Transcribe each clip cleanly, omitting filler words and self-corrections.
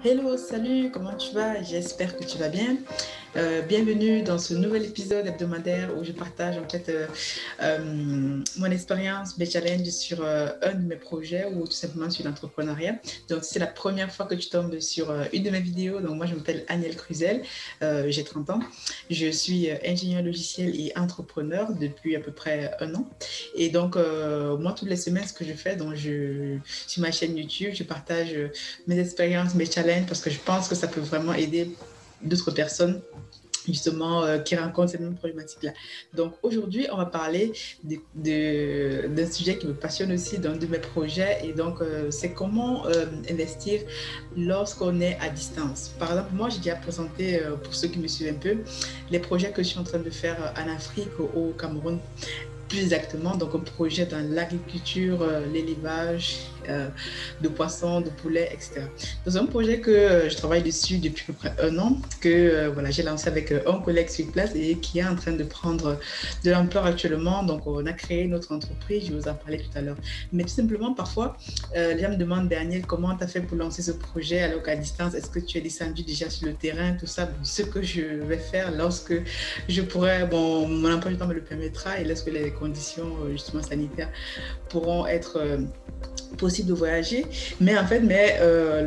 Hello, salut, comment tu vas? J'espère que tu vas bien. Bienvenue dans ce nouvel épisode hebdomadaire où je partage mon expérience, mes challenges sur un de mes projets ou tout simplement sur l'entrepreneuriat. Donc, c'est la première fois que tu tombes sur une de mes vidéos. Donc, moi, je m'appelle Aniel Cruzel, j'ai 30 ans. Je suis ingénieur logiciel et entrepreneur depuis à peu près un an. Et donc, moi, toutes les semaines, ce que je fais, sur ma chaîne YouTube, je partage mes expériences, mes challenges, parce que je pense que ça peut vraiment aider d'autres personnes justement qui rencontrent ces mêmes problématiques-là. Donc aujourd'hui, on va parler d'un sujet qui me passionne aussi, d'un de mes projets, et donc c'est comment investir lorsqu'on est à distance. Par exemple, moi, j'ai déjà présenté, pour ceux qui me suivent un peu, les projets que je suis en train de faire en Afrique, au Cameroun, plus exactement, donc un projet dans l'agriculture, l'élevage de poissons, de poulets, etc. C'est un projet que je travaille dessus depuis à peu près un an, que voilà, j'ai lancé avec un collègue sur place et qui est en train de prendre de l'ampleur actuellement. Donc, on a créé notre entreprise, je vous en parlais tout à l'heure. Mais tout simplement, parfois, les gens me demandent, Daniel, comment tu as fait pour lancer ce projet alors qu'à distance, est-ce que tu es descendu déjà sur le terrain, tout ça, ce que je vais faire lorsque je pourrais, bon, mon emploi du temps me le permettra et lorsque les conditions justement sanitaires pourront être possible de voyager. Mais en fait,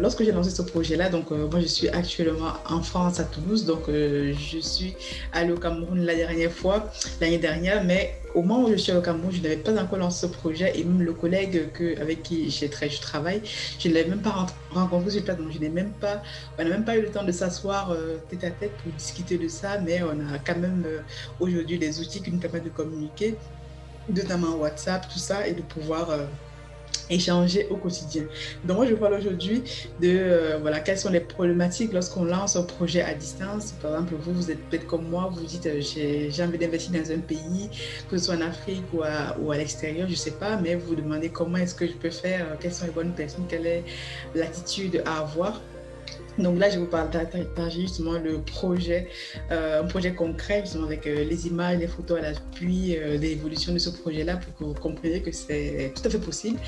lorsque j'ai lancé ce projet-là, donc moi je suis actuellement en France, à Toulouse, donc je suis allée au Cameroun la dernière fois, l'année dernière, mais au moment où je suis au Cameroun, je n'avais pas encore lancé ce projet et même le collègue avec qui je travaille, je ne l'avais même pas rencontré sur place, donc on n'a même pas eu le temps de s'asseoir tête à tête pour discuter de ça, mais on a quand même aujourd'hui des outils qui nous permettent de communiquer, notamment WhatsApp, tout ça, et de pouvoir échanger au quotidien. Donc moi je parle aujourd'hui de voilà, quelles sont les problématiques lorsqu'on lance un projet à distance. Par exemple, vous êtes peut-être comme moi, vous dites j'ai envie d'investir dans un pays, que ce soit en Afrique ou à l'extérieur, je ne sais pas, mais vous vous demandez comment est-ce que je peux faire, quelles sont les bonnes personnes, quelle est l'attitude à avoir. Donc là, je vous partager justement un projet concret, justement avec les images, les photos à l'appui de l'évolution de ce projet-là pour que vous compreniez que c'est tout à fait possible.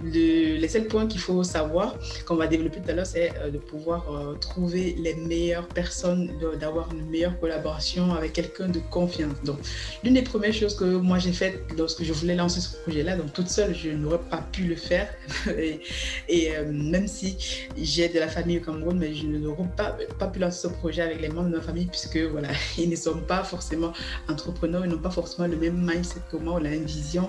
Les seuls points qu'il faut savoir, qu'on va développer tout à l'heure, c'est de pouvoir trouver les meilleures personnes, d'avoir une meilleure collaboration avec quelqu'un de confiance. Donc, l'une des premières choses que moi j'ai faites lorsque je voulais lancer ce projet-là, donc toute seule, je n'aurais pas pu le faire. Même si j'ai de la famille au Cameroun, mais je n'aurais pas pu lancer ce projet avec les membres de ma famille, puisque voilà, ils ne sont pas forcément entrepreneurs, ils n'ont pas forcément le même mindset que moi, ou la même vision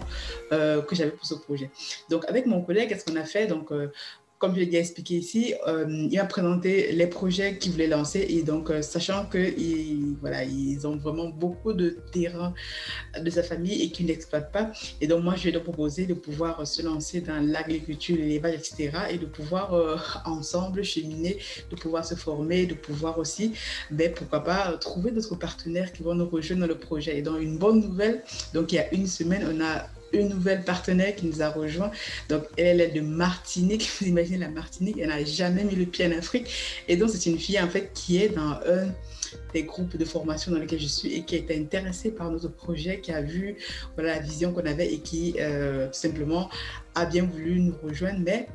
que j'avais pour ce projet. Donc, avec mon collègue, qu'est-ce qu'on a fait? Donc, comme je l'ai déjà expliqué ici, il a présenté les projets qu'il voulait lancer et donc, sachant qu'ils voilà, ils ont vraiment beaucoup de terrain de sa famille et qu'ils n'exploitent pas. Et donc, moi, je lui ai proposé de pouvoir se lancer dans l'agriculture, l'élevage, etc. et de pouvoir ensemble cheminer, de pouvoir se former, de pouvoir aussi, pourquoi pas, trouver d'autres partenaires qui vont nous rejoindre dans le projet. Et donc, une bonne nouvelle, donc il y a une semaine, on a une nouvelle partenaire qui nous a rejoint. Donc, elle est de Martinique. Vous imaginez la Martinique, elle n'a jamais mis le pied en Afrique. Et donc, c'est une fille, en fait, qui est dans un des groupes de formation dans lesquels je suis et qui a été intéressée par notre projet, qui a vu voilà, la vision qu'on avait et qui, tout simplement, a bien voulu nous rejoindre. Mais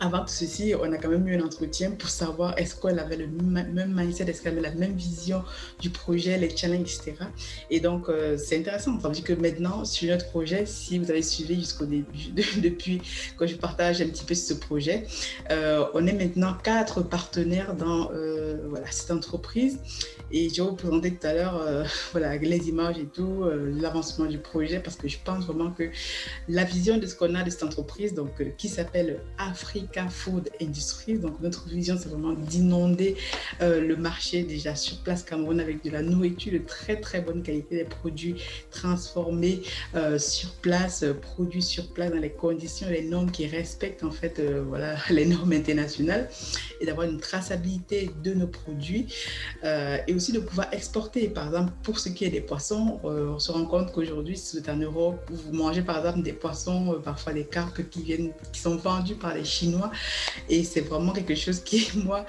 avant tout ceci, on a quand même eu un entretien pour savoir est-ce qu'elle avait le même mindset, est-ce qu'elle avait la même vision du projet, les challenges, etc. Et donc, c'est intéressant. Ça veut dire que maintenant, sur notre projet, si vous avez suivi jusqu'au début, depuis que je partage un petit peu ce projet, on est maintenant 4 partenaires dans voilà, cette entreprise. Et je vais vous présenter tout à l'heure voilà, les images et tout, l'avancement du projet, parce que je pense vraiment que la vision de ce qu'on a de cette entreprise, donc, qui s'appelle Africa Food Industries. Donc, notre vision, c'est vraiment d'inonder le marché déjà sur place Cameroun avec de la nourriture de très, très bonne qualité, des produits transformés sur place, produits sur place dans les conditions, les normes qui respectent en fait voilà, les normes internationales et d'avoir une traçabilité de nos produits et aussi de pouvoir exporter. Par exemple, pour ce qui est des poissons, on se rend compte qu'aujourd'hui, si vous êtes en Europe, vous mangez par exemple des poissons, parfois des carpes qui sont vendus par les Chinois chinois. Et c'est vraiment quelque chose qui, moi,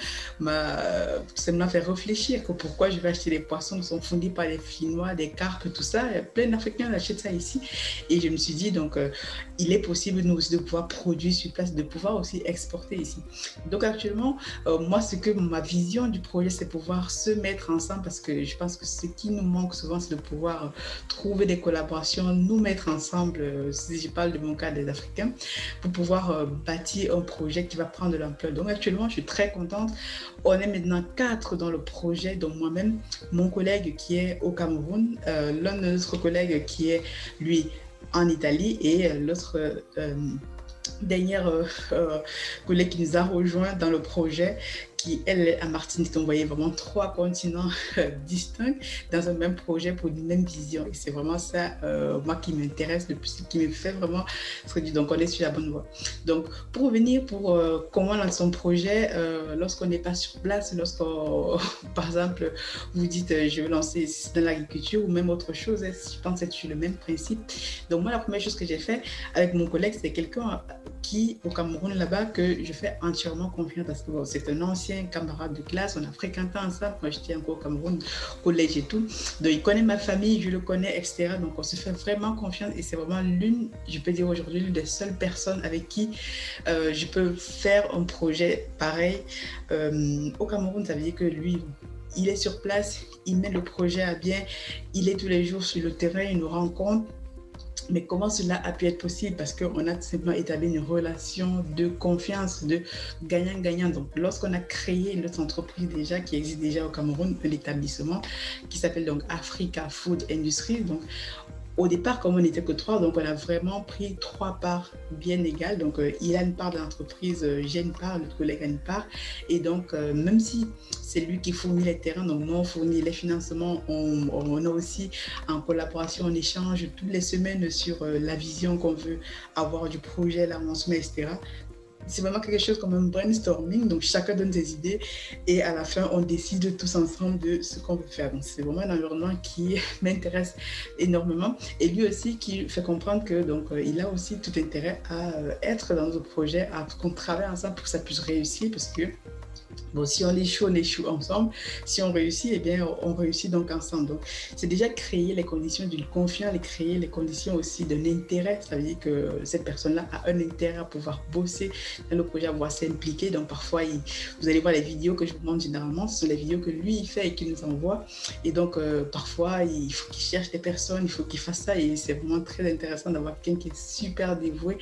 ça m'a fait réfléchir que pourquoi je vais acheter des poissons qui sont fondus par les Chinois, des carpes, tout ça. Plein d'Africains achètent ça ici. Et je me suis dit, donc, il est possible, nous aussi, de pouvoir produire sur place, de pouvoir aussi exporter ici. Donc, actuellement, moi, ma vision du projet, c'est pouvoir se mettre ensemble parce que je pense que ce qui nous manque souvent, c'est de pouvoir trouver des collaborations, nous mettre ensemble, si je parle de mon cas des Africains, pour pouvoir bâtir un projet qui va prendre de l'ampleur. Donc, actuellement, je suis très contente. On est maintenant 4 dans le projet, donc moi-même, mon collègue qui est au Cameroun, l'un de nos collègues qui est, lui, en Italie et l'autre dernière collègue qui nous a rejoint dans le projet qui, elle, est à Martinique. Donc, vous voyez vraiment 3 continents distincts dans un même projet pour une même vision. Et c'est vraiment ça, moi, qui m'intéresse le plus, qui me fait vraiment se dire. Donc, on est sur la bonne voie. Donc, pour revenir pour comment lancer son projet, lorsqu'on n'est pas sur place, lorsqu'on, par exemple, vous dites, je veux lancer dans l'agriculture ou même autre chose, je pense que c'est sur le même principe. Donc, moi, la première chose que j'ai fait avec mon collègue, c'est quelqu'un qui, au Cameroun, là-bas, que je fais entièrement confiance parce que bon, c'est un ancien camarade de classe, on a fréquenté ensemble, moi j'étais encore au Cameroun, collège et tout, donc il connaît ma famille, je le connais, etc. Donc on se fait vraiment confiance et c'est vraiment je peux dire aujourd'hui, l'une des seules personnes avec qui je peux faire un projet pareil. Au Cameroun, ça veut dire que lui, il est sur place, il met le projet à bien, il est tous les jours sur le terrain, il nous rencontre. Mais comment cela a pu être possible? Parce qu'on a tout simplement établi une relation de confiance, de gagnant-gagnant. Donc, lorsqu'on a créé notre entreprise déjà, qui existe déjà au Cameroun, l'établissement, qui s'appelle donc Africa Food Industries. Donc, au départ, comme on n'était que 3, donc on a vraiment pris 3 parts bien égales. Donc, il a une part de l'entreprise, j'ai une part, notre collègue a une part. Et donc, même si c'est lui qui fournit les terrains, donc nous, on fournit les financements, on a aussi en collaboration, on échange toutes les semaines sur la vision qu'on veut avoir du projet, l'avancement, etc. C'est vraiment quelque chose comme un brainstorming, donc chacun donne ses idées et à la fin on décide tous ensemble de ce qu'on veut faire. Donc c'est vraiment un environnement qui m'intéresse énormément et lui aussi qui fait comprendre que donc il a aussi tout intérêt à être dans notre projet, à qu'on travaille ensemble pour que ça puisse réussir parce que bon, si on échoue ensemble. Si on réussit, eh bien, on réussit donc ensemble. Donc, c'est déjà créer les conditions d'une confiance et créer les conditions aussi d'un intérêt. Ça veut dire que cette personne-là a un intérêt à pouvoir bosser dans le projet, à pouvoir s'impliquer. Donc, parfois, vous allez voir les vidéos que je vous montre généralement. Ce sont les vidéos que lui, il fait et qu'il nous envoie. Et donc, parfois, il faut qu'il cherche des personnes, il faut qu'il fasse ça. Et c'est vraiment très intéressant d'avoir quelqu'un qui est super dévoué.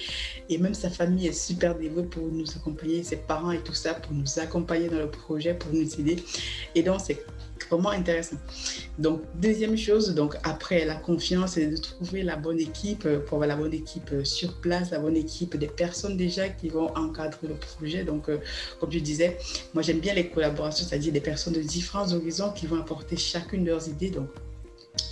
Et même sa famille est super dévouée pour nous accompagner, ses parents et tout ça, pour nous accompagner dans le projet, pour nous aider. Et donc, c'est vraiment intéressant. Donc, deuxième chose, donc après la confiance, c'est de trouver la bonne équipe, pour avoir la bonne équipe sur place, la bonne équipe des personnes déjà qui vont encadrer le projet. Donc, comme je disais, moi j'aime bien les collaborations, c'est-à-dire des personnes de différents horizons qui vont apporter chacune leurs idées. Donc,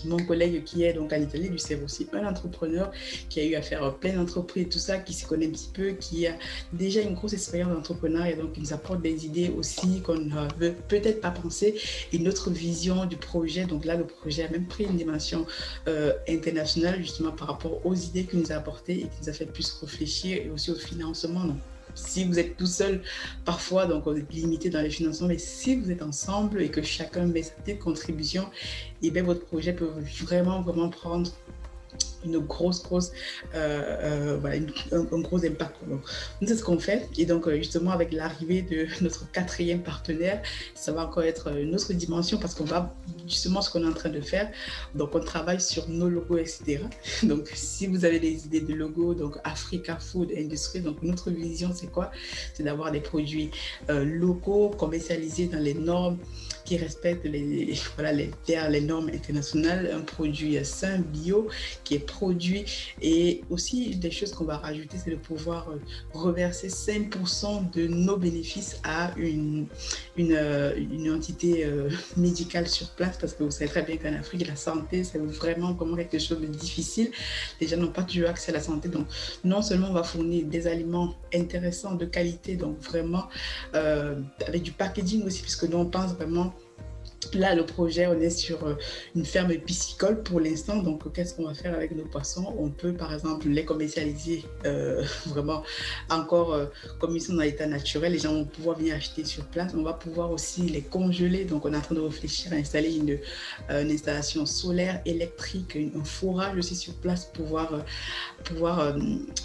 mon collègue qui est donc en Italie, lui, c'est aussi un entrepreneur qui a eu à faire plein d'entreprises, tout ça, qui se connaît un petit peu, qui a déjà une grosse expérience d'entrepreneuriat, donc il nous apporte des idées aussi qu'on ne veut peut-être pas penser, une autre vision du projet. Donc là, le projet a même pris une dimension internationale, justement par rapport aux idées qu'il nous a apportées et qui nous a fait plus réfléchir et aussi au financement. Donc, si vous êtes tout seul, parfois, donc vous êtes limité dans les financements, mais si vous êtes ensemble et que chacun met sa petite contribution, et bien votre projet peut vraiment prendre une grosse, voilà, un gros impact. Donc, c'est ce qu'on fait. Et donc, justement, avec l'arrivée de notre 4e partenaire, ça va encore être une autre dimension parce qu'on va, justement, ce qu'on est en train de faire. Donc, on travaille sur nos logos, etc. Donc, si vous avez des idées de logos, donc Africa Food Industries, donc notre vision, c'est quoi? C'est d'avoir des produits locaux, commercialisés dans les normes qui respectent les normes internationales, un produit sain, bio, qui est produit. Et aussi, des choses qu'on va rajouter, c'est de pouvoir reverser 5% de nos bénéfices à une entité médicale sur place, parce que vous savez très bien qu'en Afrique, la santé, c'est vraiment quelque chose de difficile. Les gens n'ont pas toujours accès à la santé. Donc, non seulement on va fournir des aliments intéressants, de qualité, donc vraiment avec du packaging aussi, puisque nous, on pense vraiment Là, le projet, on est sur une ferme piscicole pour l'instant. Donc, qu'est-ce qu'on va faire avec nos poissons? On peut, par exemple, les commercialiser vraiment encore comme ils sont dans l'état naturel. Les gens vont pouvoir venir acheter sur place. On va pouvoir aussi les congeler. Donc, on est en train de réfléchir à installer une installation solaire, électrique, un forage aussi sur place pour pouvoir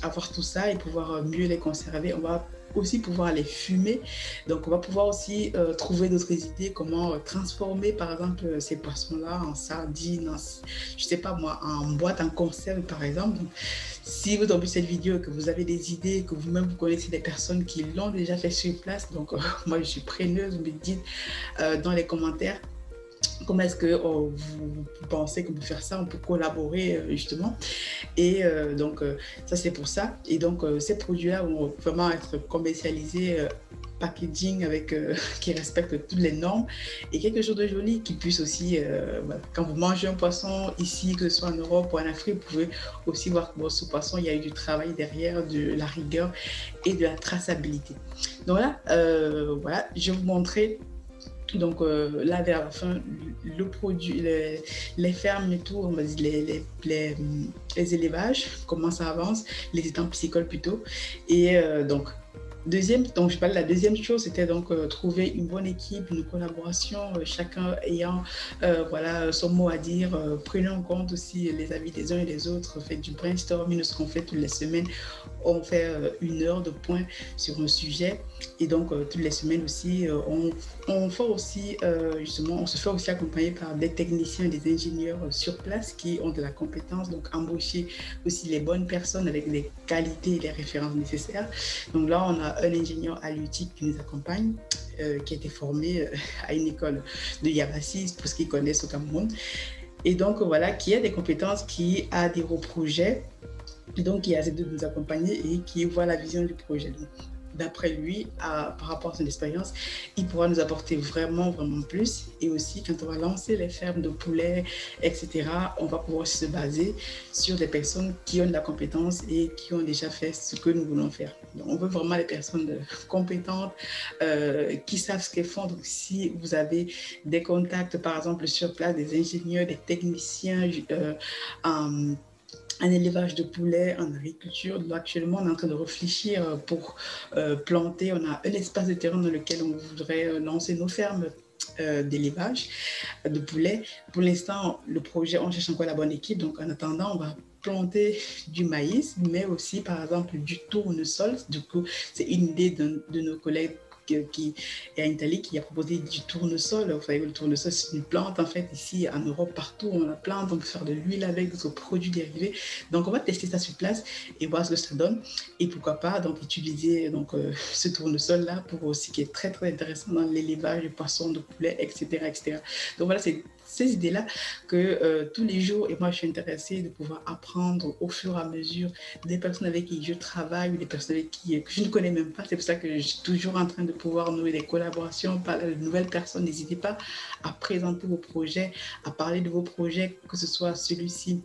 avoir tout ça et pouvoir mieux les conserver. On va aussi pouvoir les fumer. Donc, on va pouvoir aussi trouver d'autres idées, comment transformer, par exemple, ces poissons-là en sardines, je sais pas moi, en boîte, en conserve, par exemple. Donc, si vous tombez cette vidéo et que vous avez des idées, que vous-même vous connaissez des personnes qui l'ont déjà fait sur place, donc moi, je suis preneuse, vous me dites dans les commentaires comment est-ce que vous pensez qu'on peut faire ça, on peut collaborer justement. Et ça, c'est pour ça. Et donc, ces produits-là vont vraiment être commercialisés, packaging qui respecte toutes les normes et quelque chose de joli qui puisse aussi, quand vous mangez un poisson ici, que ce soit en Europe ou en Afrique, vous pouvez aussi voir que ce poisson, il y a eu du travail derrière, de la rigueur et de la traçabilité. Donc là, voilà, je vais vous montrer. Donc là, vers la fin, le produit, les fermes et tout, on va dire les élevages, comment ça avance, les étangs piscicoles plutôt. Et donc je parlais, la deuxième chose, c'était donc trouver une bonne équipe, une collaboration, chacun ayant voilà, son mot à dire. Prenez en compte aussi les avis des uns et des autres, faites du brainstorming, ce qu'on fait toutes les semaines. On fait 1 heure de point sur un sujet et donc toutes les semaines aussi, on fait aussi justement, on se fait aussi accompagner par des techniciens, des ingénieurs sur place qui ont de la compétence, donc embaucher aussi les bonnes personnes avec les qualités et les références nécessaires. Donc là, on a un ingénieur halieutique qui nous accompagne, qui a été formé à une école de Yabassi, pour ce qu'ils connaissent au Cameroun. Et donc voilà, qui a des compétences, qui a des gros projets, et donc qui a accepté de nous accompagner et qui voit la vision du projet. Donc, d'après lui, par rapport à son expérience, il pourra nous apporter vraiment, vraiment plus. Et aussi, quand on va lancer les fermes de poulets, etc., on va pouvoir se baser sur des personnes qui ont de la compétence et qui ont déjà fait ce que nous voulons faire. Donc, on veut vraiment des personnes compétentes, qui savent ce qu'elles font. Donc, si vous avez des contacts, par exemple, sur place, des ingénieurs, des techniciens, un élevage de poulets en agriculture. Donc, actuellement, on est en train de réfléchir pour planter. On a un espace de terrain dans lequel on voudrait lancer nos fermes d'élevage de poulets. Pour l'instant, le projet, on cherche encore la bonne équipe. Donc, en attendant, on va planter du maïs, mais aussi, par exemple, du tournesol. Du coup, c'est une idée de nos collègues qui est en Italie, qui a proposé du tournesol. Vous savez, le tournesol, c'est une plante, en fait, ici en Europe, partout, on la plante, on peut faire de l'huile avec, d'autres produits dérivés. Donc, on va tester ça sur place et voir ce que ça donne. Et pourquoi pas, donc, utiliser ce tournesol-là pour aussi, qui est très, très intéressant dans l'élevage de poissons, de poulets, etc., etc. Donc, voilà, c'est ces idées-là que tous les jours, et moi je suis intéressée de pouvoir apprendre au fur et à mesure des personnes avec qui je travaille ou des personnes avec qui que je ne connais même pas. C'est pour ça que je suis toujours en train de pouvoir nouer des collaborations, parler de nouvelles personnes. N'hésitez pas à présenter vos projets, à parler de vos projets, que ce soit celui-ci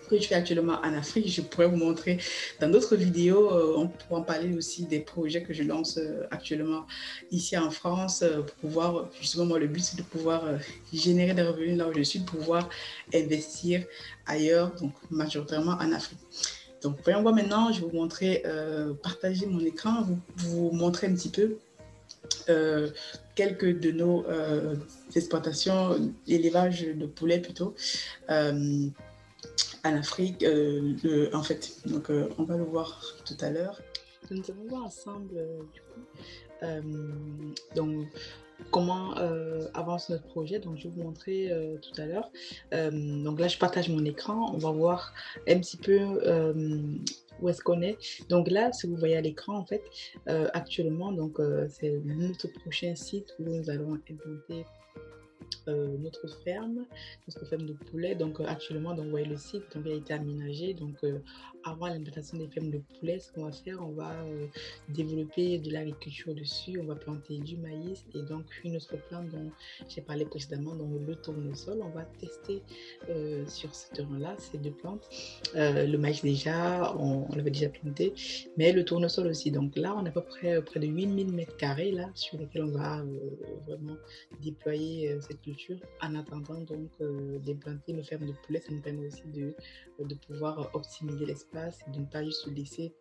que je fais actuellement en Afrique. Je pourrais vous montrer dans d'autres vidéos. On pourra en parler aussi des projets que je lance actuellement ici en France pour pouvoir, justement, moi, le but, c'est de pouvoir générer des revenus là où je suis, de pouvoir investir ailleurs, donc majoritairement en Afrique. Donc, voyons voir maintenant, je vais vous montrer, partager mon écran, vous montrer un petit peu quelques de nos exploitations, élevage de poulets plutôt. En Afrique, en fait. Donc, on va le voir tout à l'heure. Nous allons voir ensemble, du coup, donc, comment avance notre projet. Donc, je vais vous montrer tout à l'heure. Donc là, je partage mon écran. On va voir un petit peu où est-ce qu'on est. Donc là, si vous voyez à l'écran, en fait, actuellement, donc c'est notre prochain site où nous allons implanter notre ferme de poulet. Donc actuellement, donc, vous voyez le site, donc, il a été aménagé. Donc avant l'implantation des fermes de poulet, ce qu'on va faire, on va développer de l'agriculture dessus, on va planter du maïs et donc une autre plante dont j'ai parlé précédemment, donc le tournesol. On va tester sur ce terrain-là ces deux plantes. Le maïs déjà, on l'avait déjà planté, mais le tournesol aussi. Donc là, on a à peu près de 8000 m² là, sur lesquels on va vraiment déployer cette culture en attendant donc d'implanter nos fermes de poulets. Ça nous permet aussi de pouvoir optimiser l'espace et de ne pas juste se laisser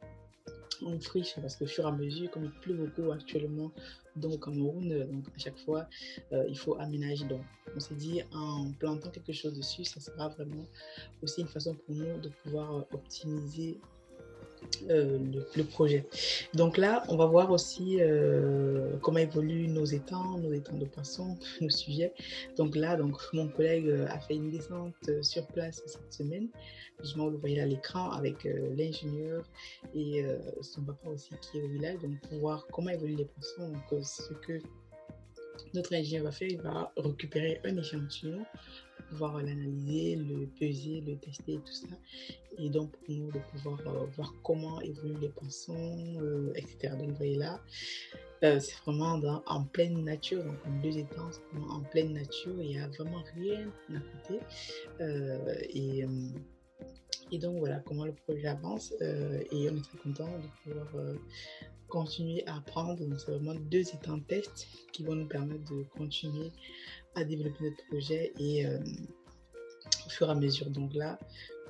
en friche, parce que au fur et à mesure, comme il pleut beaucoup actuellement donc au Cameroun, donc à chaque fois il faut aménager. Donc on s'est dit, en plantant quelque chose dessus, ça sera vraiment aussi une façon pour nous de pouvoir optimiser le projet. Donc là, on va voir aussi comment évoluent nos étangs de poissons, nos sujets. Donc là, donc, mon collègue a fait une descente sur place cette semaine. Justement, vous le voyez à l'écran avec l'ingénieur et son papa aussi qui est au village, donc pour voir comment évoluent les poissons. Donc ce que notre ingénieur va faire, il va récupérer un échantillon, pouvoir l'analyser, le peser, le tester et tout ça. Et donc pour nous de pouvoir voir comment évoluent les poissons, etc. Donc vous voyez là, c'est vraiment en pleine nature, donc en 2 étangs, c'est vraiment en pleine nature, il n'y a vraiment rien à côté. Et donc voilà comment le projet avance et on est très content de pouvoir continuer à apprendre. Donc c'est vraiment 2 étangs tests qui vont nous permettre de continuer à développer notre projet et au fur et à mesure. Donc là,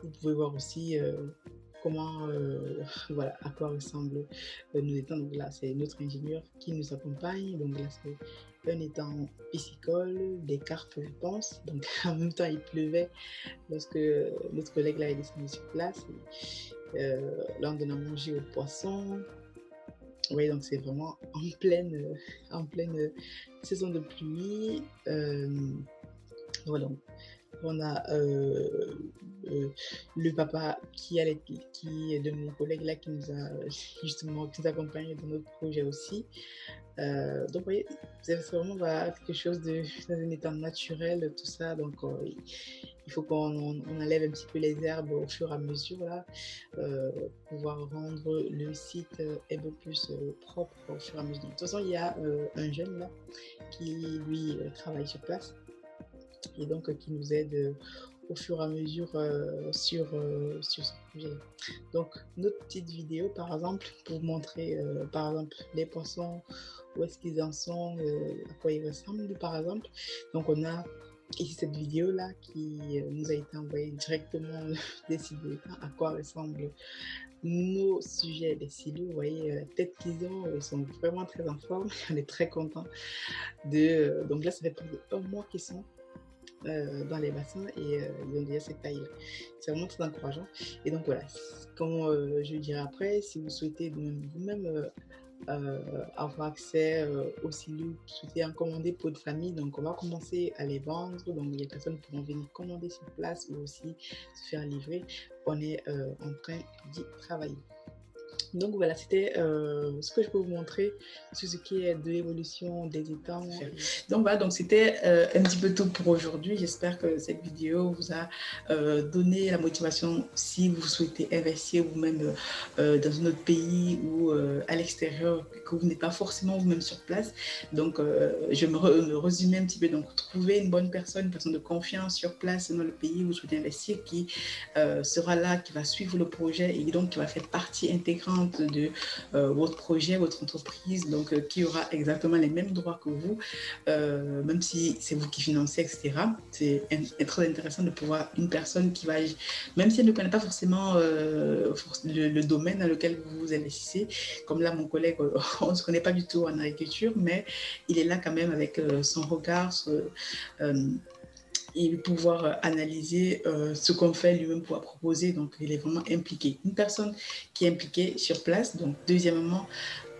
vous pouvez voir aussi comment, voilà, à quoi ressemblent nos étangs. Donc là, c'est notre ingénieur qui nous accompagne. Donc là, c'est un étang piscicole, des carpes, je pense. Donc en même temps, il pleuvait lorsque notre collègue là est descendu sur place. Là, on donne à manger aux poissons. Oui, donc c'est vraiment en pleine saison de pluie. Voilà. On a le papa qui est de mon collègue là qui nous a justement qui nous accompagne dans notre projet aussi. Donc vous voyez, c'est vraiment quelque chose dans un état naturel, tout ça. Donc il faut qu'on enlève un petit peu les herbes au fur et à mesure là, pouvoir rendre le site un peu plus propre au fur et à mesure. Donc, de toute façon, il y a un jeune là qui lui travaille sur place et donc qui nous aide au fur et à mesure sur ce projet. Donc notre petite vidéo par exemple pour vous montrer par exemple les poissons, où est-ce qu'ils en sont, à quoi ils ressemblent par exemple. Donc on a ici cette vidéo là qui nous a été envoyée directement des sites de l'étang, à quoi ressemblent nos sujets des silos. Vous voyez la tête qu'ils ont, ils sont vraiment très en forme. On est très content donc là ça fait plus d'1 mois qu'ils sont dans les bassins et ils ont déjà cette taille-là. C'est vraiment très encourageant. Et donc voilà, comme je dirai après, si vous souhaitez vous-même avoir accès aux silos, souhaitez en commander pour votre famille, donc on va commencer à les vendre. Donc les personnes pourront venir commander sur place ou aussi se faire livrer. On est en train d'y travailler. Donc voilà, c'était ce que je peux vous montrer sur ce qui est de l'évolution des étangs. Donc voilà, donc c'était un petit peu tout pour aujourd'hui. J'espère que cette vidéo vous a donné la motivation si vous souhaitez investir vous-même dans un autre pays ou à l'extérieur, que vous n'êtes pas forcément vous-même sur place. Donc je me résumer un petit peu. Donc trouver une bonne personne, une personne de confiance sur place dans le pays où vous souhaitez investir, qui sera là, qui va suivre le projet et donc qui va faire partie intégrante de votre projet, votre entreprise, donc qui aura exactement les mêmes droits que vous, même si c'est vous qui financez, etc. C'est très intéressant de pouvoir une personne qui va, même si elle ne connaît pas forcément le domaine dans lequel vous investissez, comme là mon collègue, on ne se connaît pas du tout en agriculture, mais il est là quand même avec son regard, et pouvoir analyser ce qu'on fait lui-même, pouvoir proposer. Donc, il est vraiment impliqué. Une personne qui est impliquée sur place. Donc, deuxièmement,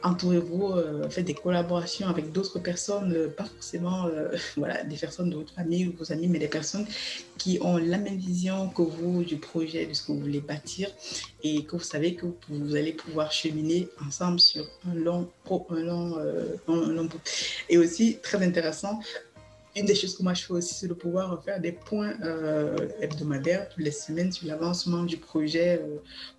entourez-vous, faites des collaborations avec d'autres personnes, pas forcément voilà, des personnes de votre famille ou de vos amis, mais des personnes qui ont la même vision que vous du projet, de ce que vous voulez bâtir et que vous savez que vous allez pouvoir cheminer ensemble sur un long bout. Et aussi, très intéressant, une des choses que moi je fais aussi, c'est de pouvoir faire des points hebdomadaires toutes les semaines sur l'avancement du projet,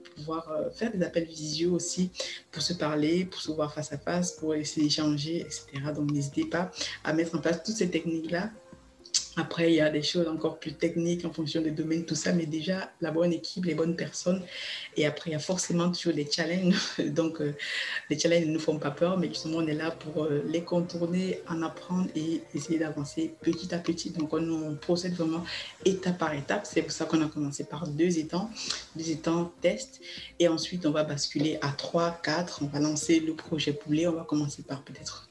pour pouvoir faire des appels visio aussi, pour se parler, pour se voir face à face, pour essayer d'échanger, etc. Donc n'hésitez pas à mettre en place toutes ces techniques-là Après, il y a des choses encore plus techniques en fonction des domaines, tout ça, mais déjà, la bonne équipe, les bonnes personnes. Et après, il y a forcément toujours des challenges. Donc, les challenges ne nous font pas peur, mais justement, on est là pour les contourner, en apprendre et essayer d'avancer petit à petit. Donc, on procède vraiment étape par étape. C'est pour ça qu'on a commencé par 2 étangs test. Et ensuite, on va basculer à 3, 4. On va lancer le projet poulet. On va commencer par peut-être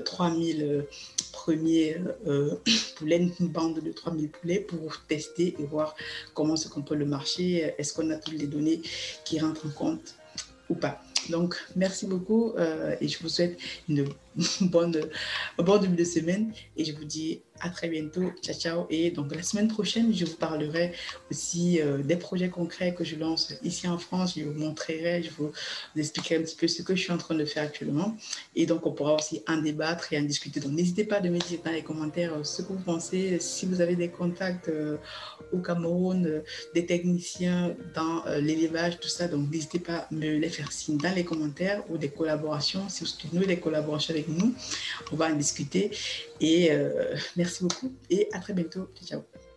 3 000 premiers poulets, une bande de 3 000 poulets pour tester et voir comment se comporte le marché. Est-ce qu'on a toutes les données qui rentrent en compte ou pas. Donc, merci beaucoup et je vous souhaite une un bon début de semaine et je vous dis à très bientôt. Ciao, ciao. Et donc, la semaine prochaine, je vous parlerai aussi des projets concrets que je lance ici en France. Je vous montrerai, je vous expliquerai un petit peu ce que je suis en train de faire actuellement. Et donc, on pourra aussi en débattre et en discuter. Donc, n'hésitez pas à me dire dans les commentaires ce que vous pensez. Si vous avez des contacts au Cameroun, des techniciens dans l'élevage, tout ça, donc n'hésitez pas à me les faire signe dans les commentaires ou des collaborations. Si vous souhaitez des collaborations avec nous, on va en discuter. Et merci beaucoup et à très bientôt. Ciao.